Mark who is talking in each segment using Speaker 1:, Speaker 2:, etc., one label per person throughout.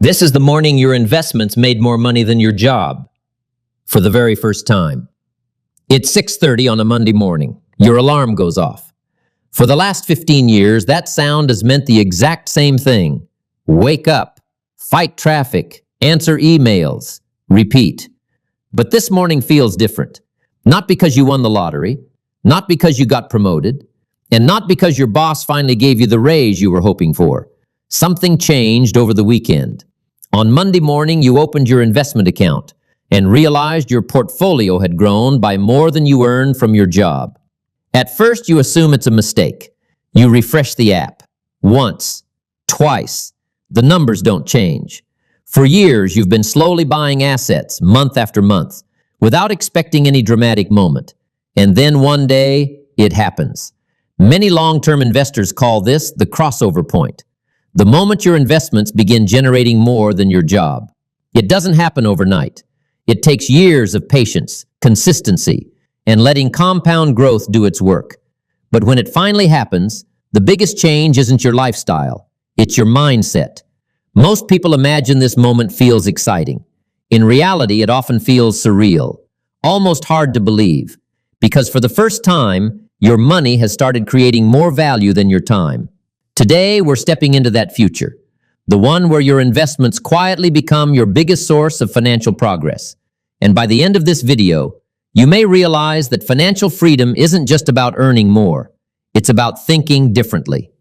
Speaker 1: This is the morning your investments made more money than your job for the very first time. It's 6:30 on a Monday morning. Your alarm goes off. For the last 15 years, that sound has meant the exact same thing. Wake up, fight traffic, answer emails, repeat. But this morning feels different. Not because you won the lottery, not because you got promoted, and not because your boss finally gave you the raise you were hoping for. Something changed over the weekend. On Monday morning, you opened your investment account and realized your portfolio had grown by more than you earned from your job. At first, you assume it's a mistake. You refresh the app. Once, twice. The numbers don't change. For years, you've been slowly buying assets, month after month, without expecting any dramatic moment. And then one day, it happens. Many long-term investors call this the crossover point. The moment your investments begin generating more than your job. It doesn't happen overnight. It takes years of patience, consistency, and letting compound growth do its work. But when it finally happens, the biggest change isn't your lifestyle, it's your mindset. Most people imagine this moment feels exciting. In reality, it often feels surreal, almost hard to believe, because for the first time, your money has started creating more value than your time. Today, we're stepping into that future, the one where your investments quietly become your biggest source of financial progress. And by the end of this video, you may realize that financial freedom isn't just about earning more. It's about thinking differently.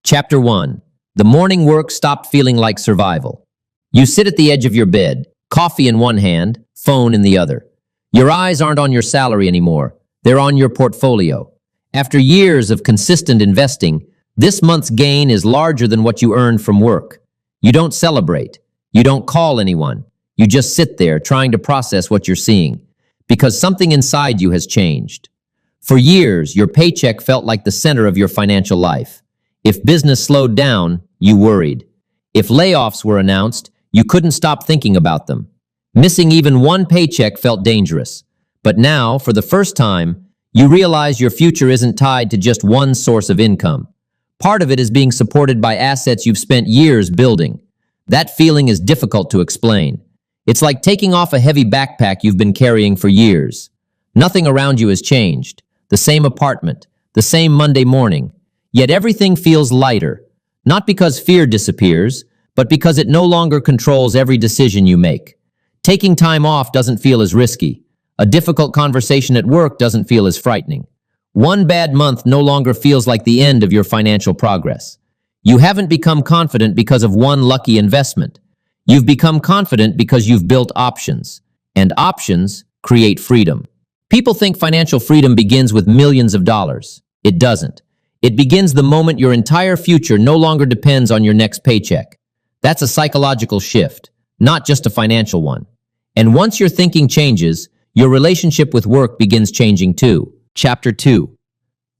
Speaker 1: Chapter 1. The morning work stopped feeling like survival. You sit at the edge of your bed, coffee in one hand, phone in the other. Your eyes aren't on your salary anymore. They're on your portfolio. After years of consistent investing, this month's gain is larger than what you earned from work. You don't celebrate. You don't call anyone. You just sit there trying to process what you're seeing, because something inside you has changed. For years, your paycheck felt like the center of your financial life. If business slowed down, you worried. If layoffs were announced, you couldn't stop thinking about them. Missing even one paycheck felt dangerous. But now, for the first time, you realize your future isn't tied to just one source of income. Part of it is being supported by assets you've spent years building. That feeling is difficult to explain. It's like taking off a heavy backpack you've been carrying for years. Nothing around you has changed. The same apartment, the same Monday morning. Yet everything feels lighter, not because fear disappears, but because it no longer controls every decision you make. Taking time off doesn't feel as risky. A difficult conversation at work doesn't feel as frightening. One bad month no longer feels like the end of your financial progress. You haven't become confident because of one lucky investment. You've become confident because you've built options, and options create freedom. People think financial freedom begins with millions of dollars. It doesn't. It begins the moment your entire future no longer depends on your next paycheck. That's a psychological shift, not just a financial one. And once your thinking changes, your relationship with work begins changing too. Chapter 2.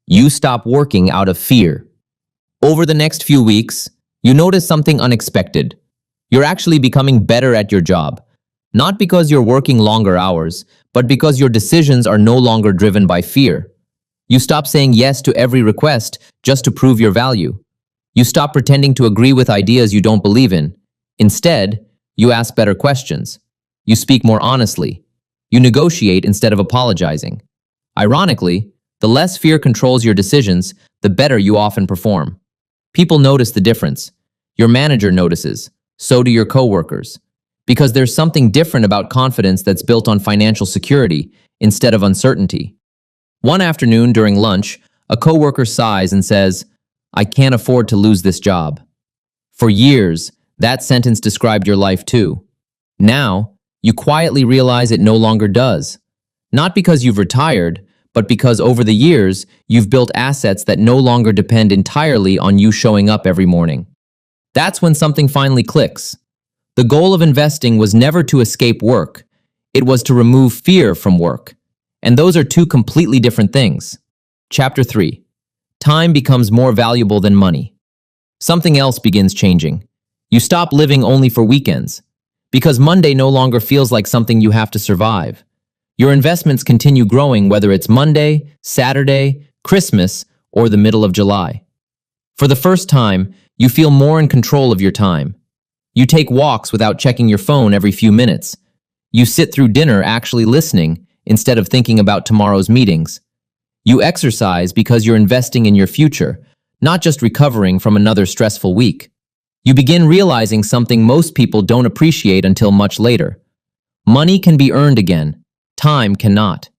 Speaker 1: You stop working out of fear. Over the next few weeks, you notice something unexpected. You're actually becoming better at your job. Not because you're working longer hours, but because your decisions are no longer driven by fear. You stop saying yes to every request just to prove your value. You stop pretending to agree with ideas you don't believe in. Instead, you ask better questions. You speak more honestly. You negotiate instead of apologizing. Ironically, the less fear controls your decisions, the better you often perform. People notice the difference. Your manager notices. So do your coworkers. Because there's something different about confidence that's built on financial security instead of uncertainty. One afternoon during lunch, a coworker sighs and says, "I can't afford to lose this job." For years, that sentence described your life too. Now, you quietly realize it no longer does. Not because you've retired, but because over the years, you've built assets that no longer depend entirely on you showing up every morning. That's when something finally clicks. The goal of investing was never to escape work. It was to remove fear from work. And those are two completely different things. Chapter 3. Time becomes more valuable than money. Something else begins changing. You stop living only for weekends. Because Monday no longer feels like something you have to survive. Your investments continue growing whether it's Monday, Saturday, Christmas, or the middle of July. For the first time, you feel more in control of your time. You take walks without checking your phone every few minutes. You sit through dinner actually listening instead of thinking about tomorrow's meetings. You exercise because you're investing in your future, not just recovering from another stressful week. You begin realizing something most people don't appreciate until much later. Money can be earned again. Time cannot.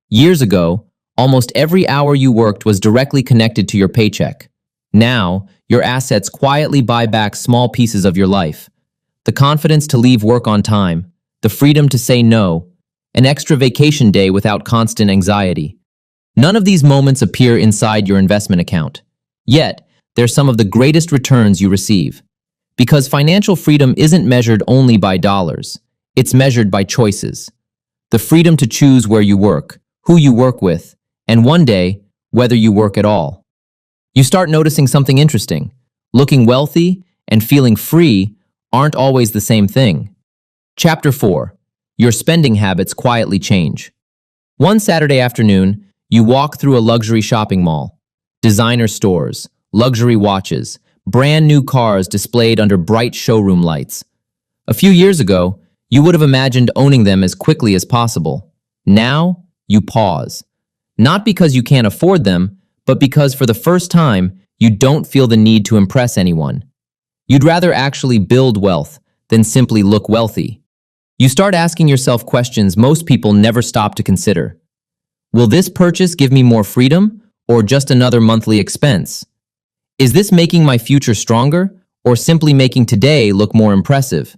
Speaker 1: Years ago, almost every hour you worked was directly connected to your paycheck. Now, your assets quietly buy back small pieces of your life. The confidence to leave work on time, the freedom to say no, an extra vacation day without constant anxiety. None of these moments appear inside your investment account. Yet, they're some of the greatest returns you receive. Because financial freedom isn't measured only by dollars. It's measured by choices. The freedom to choose where you work, who you work with, and one day, whether you work at all. You start noticing something interesting. Looking wealthy and feeling free aren't always the same thing. Chapter 4. Your spending habits quietly change. One Saturday afternoon, you walk through a luxury shopping mall. Designer stores, luxury watches, brand new cars displayed under bright showroom lights. A few years ago, you would have imagined owning them as quickly as possible. Now, you pause. Not because you can't afford them, but because for the first time, you don't feel the need to impress anyone. You'd rather actually build wealth than simply look wealthy. You start asking yourself questions most people never stop to consider. Will this purchase give me more freedom or just another monthly expense? Is this making my future stronger or simply making today look more impressive?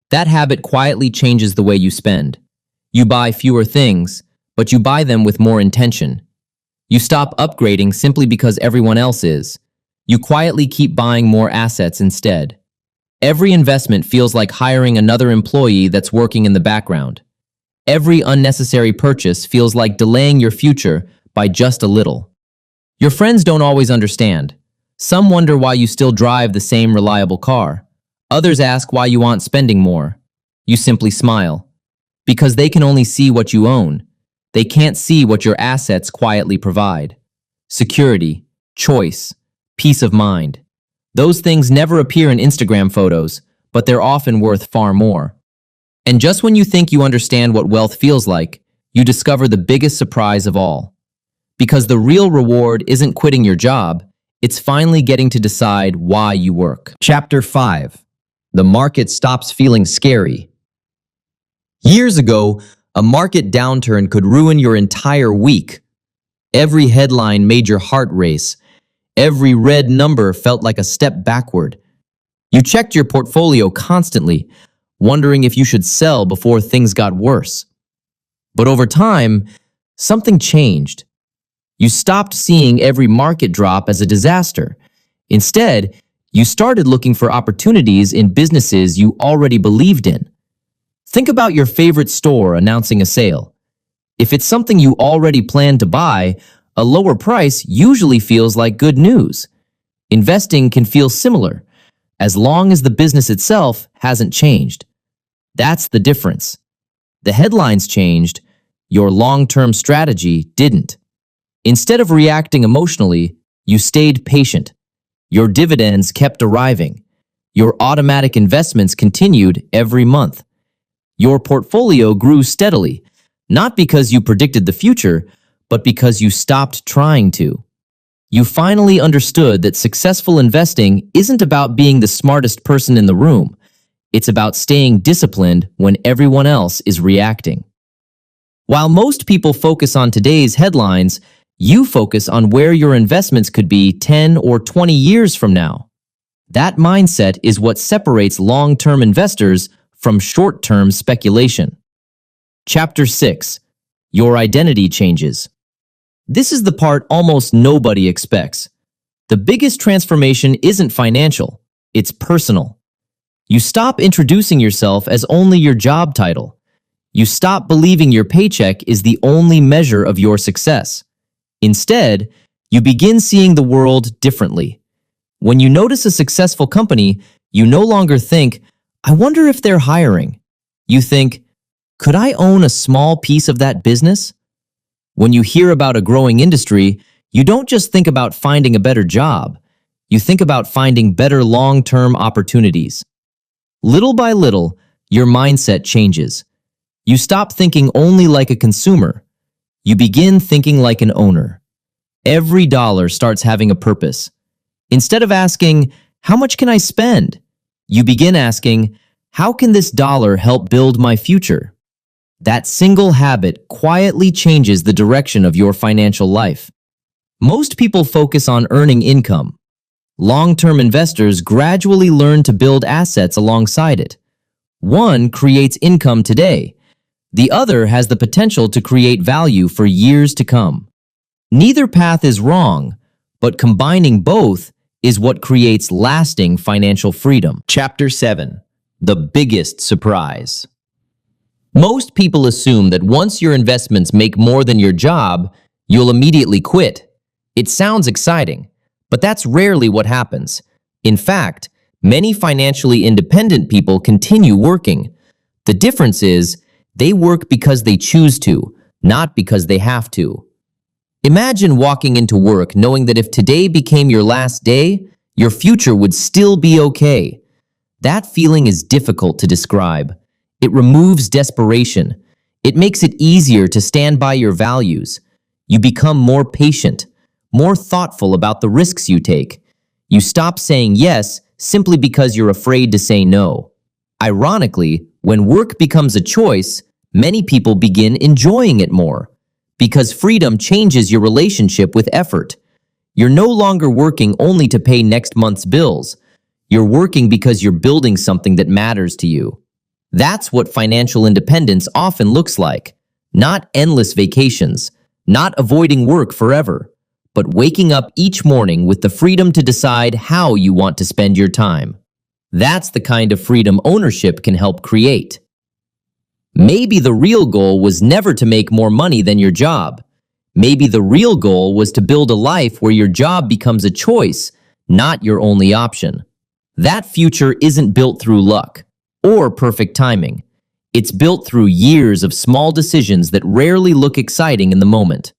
Speaker 1: That habit quietly changes the way you spend. You buy fewer things, but you buy them with more intention. You stop upgrading simply because everyone else is. You quietly keep buying more assets instead. Every investment feels like hiring another employee that's working in the background. Every unnecessary purchase feels like delaying your future by just a little. Your friends don't always understand. Some wonder why you still drive the same reliable car. Others ask why you aren't spending more. You simply smile. Because they can only see what you own. They can't see what your assets quietly provide. Security, choice, peace of mind. Those things never appear in Instagram photos, but they're often worth far more. And just when you think you understand what wealth feels like, you discover the biggest surprise of all. Because the real reward isn't quitting your job, it's finally getting to decide why you work. Chapter 5. The market stops feeling scary. Years ago, a market downturn could ruin your entire week. Every headline made your heart race. Every red number felt like a step backward. You checked your portfolio constantly, wondering if you should sell before things got worse. But over time, something changed. You stopped seeing every market drop as a disaster. Instead, you started looking for opportunities in businesses you already believed in. Think about your favorite store announcing a sale. If it's something you already planned to buy, a lower price usually feels like good news. Investing can feel similar, as long as the business itself hasn't changed. That's the difference. The headlines changed, your long-term strategy didn't. Instead of reacting emotionally, you stayed patient. Your dividends kept arriving. Your automatic investments continued every month. Your portfolio grew steadily, not because you predicted the future, but because you stopped trying to. You finally understood that successful investing isn't about being the smartest person in the room. It's about staying disciplined when everyone else is reacting. While most people focus on today's headlines, you focus on where your investments could be 10 or 20 years from now. That mindset is what separates long-term investors from short-term speculation. Chapter 6. Your identity changes. This is the part almost nobody expects. The biggest transformation isn't financial, it's personal. You stop introducing yourself as only your job title. You stop believing your paycheck is the only measure of your success. Instead, you begin seeing the world differently. When you notice a successful company, you no longer think, I wonder if they're hiring. You think, could I own a small piece of that business? When you hear about a growing industry, you don't just think about finding a better job. You think about finding better long-term opportunities. Little by little, your mindset changes. You stop thinking only like a consumer. You begin thinking like an owner. Every dollar starts having a purpose. Instead of asking, "How much can I spend?" you begin asking, "How can this dollar help build my future?" That single habit quietly changes the direction of your financial life. Most people focus on earning income. Long-term investors gradually learn to build assets alongside it. One creates income today. The other has the potential to create value for years to come. Neither path is wrong, but combining both is what creates lasting financial freedom. Chapter 7. The biggest surprise. Most people assume that once your investments make more than your job, you'll immediately quit. It sounds exciting, but that's rarely what happens. In fact, many financially independent people continue working. The difference is, they work because they choose to, not because they have to. Imagine walking into work knowing that if today became your last day, your future would still be okay. That feeling is difficult to describe. It removes desperation. It makes it easier to stand by your values. You become more patient, more thoughtful about the risks you take. You stop saying yes simply because you're afraid to say no. Ironically, when work becomes a choice, many people begin enjoying it more, because freedom changes your relationship with effort. You're no longer working only to pay next month's bills. You're working because you're building something that matters to you. That's what financial independence often looks like. Not endless vacations, not avoiding work forever, but waking up each morning with the freedom to decide how you want to spend your time. That's the kind of freedom ownership can help create. Maybe the real goal was never to make more money than your job. Maybe the real goal was to build a life where your job becomes a choice, not your only option. That future isn't built through luck or perfect timing. It's built through years of small decisions that rarely look exciting in the moment.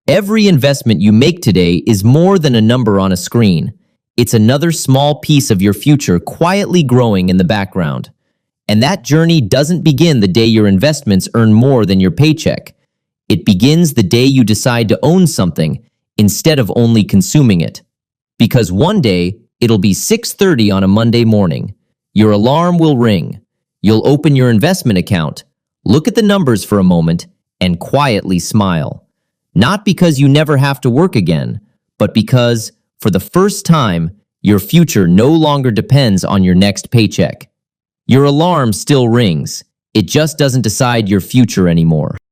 Speaker 1: Every investment you make today is more than a number on a screen. It's another small piece of your future quietly growing in the background. And that journey doesn't begin the day your investments earn more than your paycheck. It begins the day you decide to own something instead of only consuming it. Because one day, it'll be 6:30 on a Monday morning. Your alarm will ring. You'll open your investment account, look at the numbers for a moment, and quietly smile. Not because you never have to work again, but because, for the first time, your future no longer depends on your next paycheck. Your alarm still rings. It just doesn't decide your future anymore.